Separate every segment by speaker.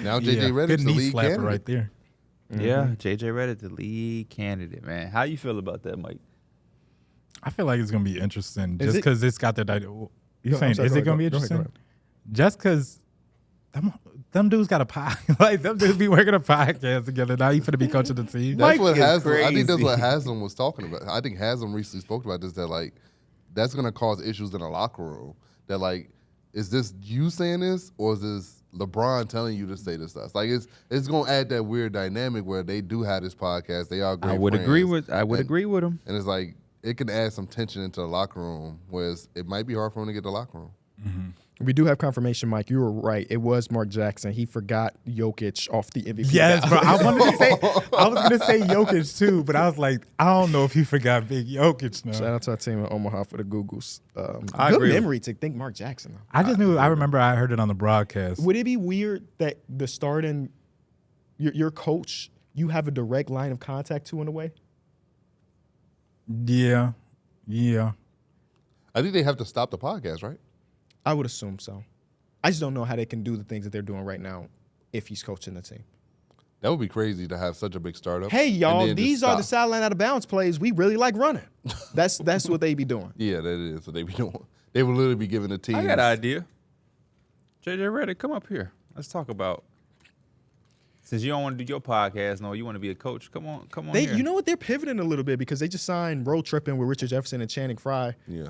Speaker 1: Now JJ Redick's the lead candidate
Speaker 2: right there.
Speaker 3: Yeah, JJ Redick, the lead candidate, man. How you feel about that, Mike?
Speaker 2: I feel like it's gonna be interesting just because it's got that. You saying
Speaker 4: sorry,
Speaker 2: is it gonna be interesting? Go ahead. Just because them dudes got a podcast, like them dudes be working a podcast together. Now you finna be coaching the team.
Speaker 1: That's what Haslam. I think that's what Haslam was talking about. I think Haslam recently spoke about this. That like that's gonna cause issues in the locker room. That like, is this you saying this or is this LeBron telling you to say this stuff? Like it's gonna add that weird dynamic where they do have this podcast. They are great.
Speaker 3: I would agree with him.
Speaker 1: And it's like it can add some tension into the locker room, whereas it might be hard for him to get the locker room.
Speaker 4: Mm-hmm. We do have confirmation, Mike. You were right. It was Mark Jackson. He forgot Jokic off the MVP.
Speaker 2: Yes, bro. I was gonna say Jokic too, but I was like, I don't know if he forgot Big Jokic now.
Speaker 4: Shout out to our team in Omaha for the Googles.
Speaker 3: I
Speaker 4: good
Speaker 3: agree.
Speaker 4: memory to think Mark Jackson.
Speaker 2: I remember I heard it on the broadcast.
Speaker 4: Would it be weird that the starting your coach you have a direct line of contact to in a way?
Speaker 2: Yeah.
Speaker 1: I think they have to stop the podcast, right?
Speaker 4: I would assume so. I just don't know how they can do the things that they're doing right now if he's coaching the team.
Speaker 1: That would be crazy to have such a big startup.
Speaker 4: Hey, y'all, these are the sideline out of bounds plays we really like running. That's what they be doing.
Speaker 1: Yeah, that is what they be doing. They would literally be giving the team.
Speaker 3: I got an idea. JJ Redick, come up here. Let's talk about. Since you don't want to do your podcast, no, you want to be a coach. Come on here.
Speaker 4: You know what? They're pivoting a little bit because they just signed Road Tripping with Richard Jefferson and Channing Frye.
Speaker 1: Yeah.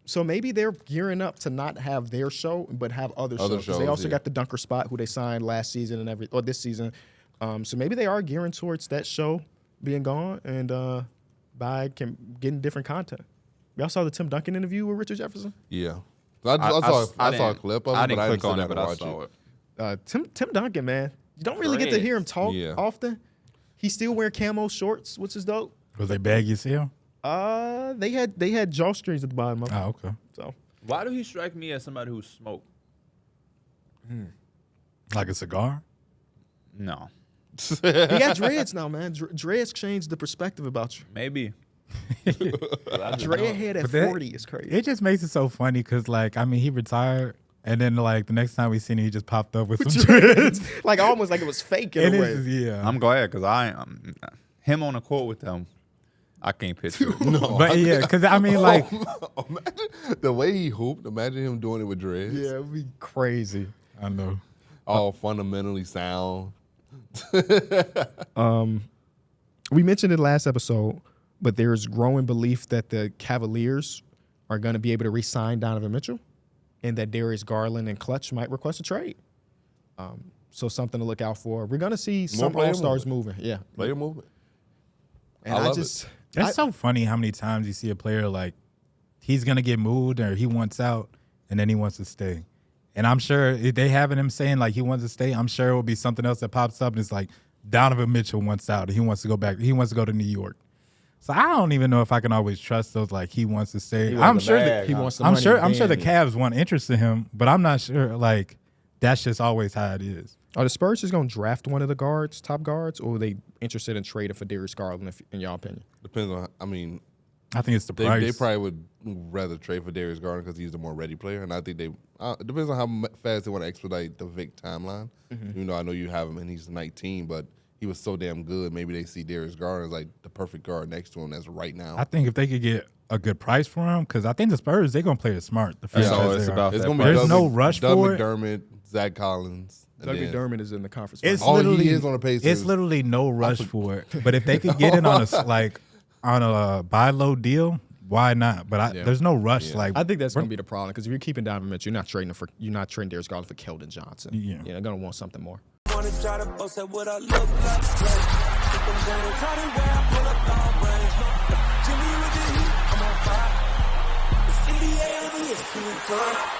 Speaker 4: So maybe they're gearing up to not have their show, but have other shows. They also got the Dunker Spot, who they signed last season or this season. So maybe they are gearing towards that show being gone and by getting different content. Y'all saw the Tim Duncan interview with Richard Jefferson?
Speaker 1: Yeah. I saw a clip of it,
Speaker 3: I didn't click on it,
Speaker 1: but
Speaker 3: I saw it.
Speaker 4: Tim Duncan, man. You don't really get to hear him talk often. He still wear camo shorts, which is dope.
Speaker 2: Was they baggy as hell?
Speaker 4: They had jawstrings at the bottom of them.
Speaker 2: Oh, okay.
Speaker 4: So
Speaker 3: why do he strike me as somebody who smoked?
Speaker 2: Like a cigar?
Speaker 3: No.
Speaker 4: He got dreads now, man. Dreads changed the perspective about you.
Speaker 3: Maybe.
Speaker 4: Dread head at 40 is crazy.
Speaker 2: It just makes it so funny because, like, I mean, he retired, and then, like, the next time we seen him, he just popped up with some dreads.
Speaker 4: Like, almost like it was fake in a way.
Speaker 2: Yeah.
Speaker 3: I'm glad because him on the court with them, I can't picture it.
Speaker 1: No.
Speaker 2: But, yeah, because, I mean, like.
Speaker 1: Imagine the way he hooped. Imagine him doing it with dreads.
Speaker 4: Yeah, it would be crazy.
Speaker 2: I know.
Speaker 1: All fundamentally sound.
Speaker 4: We mentioned it last episode, but there's growing belief that the Cavaliers are going to be able to re-sign Donovan Mitchell and that Darius Garland and Clutch might request a trade. So something to look out for. We're going to see some All-Stars moving. Yeah.
Speaker 1: Player movement.
Speaker 4: And I love it.
Speaker 2: It's so funny how many times you see a player like he's going to get moved or he wants out and then he wants to stay. And I'm sure if they having him saying like he wants to stay, I'm sure it will be something else that pops up and it's like Donovan Mitchell wants out and he wants to go back. He wants to go to New York. So I don't even know if I can always trust those like he wants to stay. I'm sure
Speaker 4: he wants the
Speaker 2: I'm
Speaker 4: money.
Speaker 2: sure the Cavs want interest in him, but I'm not sure like that's just always how it is.
Speaker 4: Are the Spurs just going to draft one of the top guards, or are they interested in trading for Darius Garland, in your opinion?
Speaker 1: Depends on, I mean.
Speaker 2: I think it's the price.
Speaker 1: They probably would rather trade for Darius Garland because he's the more ready player. And I think it depends on how fast they want to expedite the Vic timeline. Mm-hmm. Even though I know you have him and he's 19, but he was so damn good. Maybe they see Darius Garland as like the perfect guard next to him that's right now.
Speaker 2: I think if they could get a good price for him, because I think the Spurs, they're going to play it smart.
Speaker 3: That's all it's about.
Speaker 2: There's no rush for it.
Speaker 1: Doug McDermott, Zach Collins.
Speaker 4: Doug McDermott is in the conference.
Speaker 2: It's
Speaker 4: finals.
Speaker 1: He is on the Pacers.
Speaker 2: It's literally no rush for it. But if they could get in on a buy low deal, why not? But there's no rush. Yeah. Like
Speaker 4: I think that's going to be the problem because if you're keeping Donovan Mitchell, you're not trading Darius Garland for Keldon Johnson.
Speaker 2: Yeah,
Speaker 4: they're going to want something more.
Speaker 5: I'm on fire. It's NBA,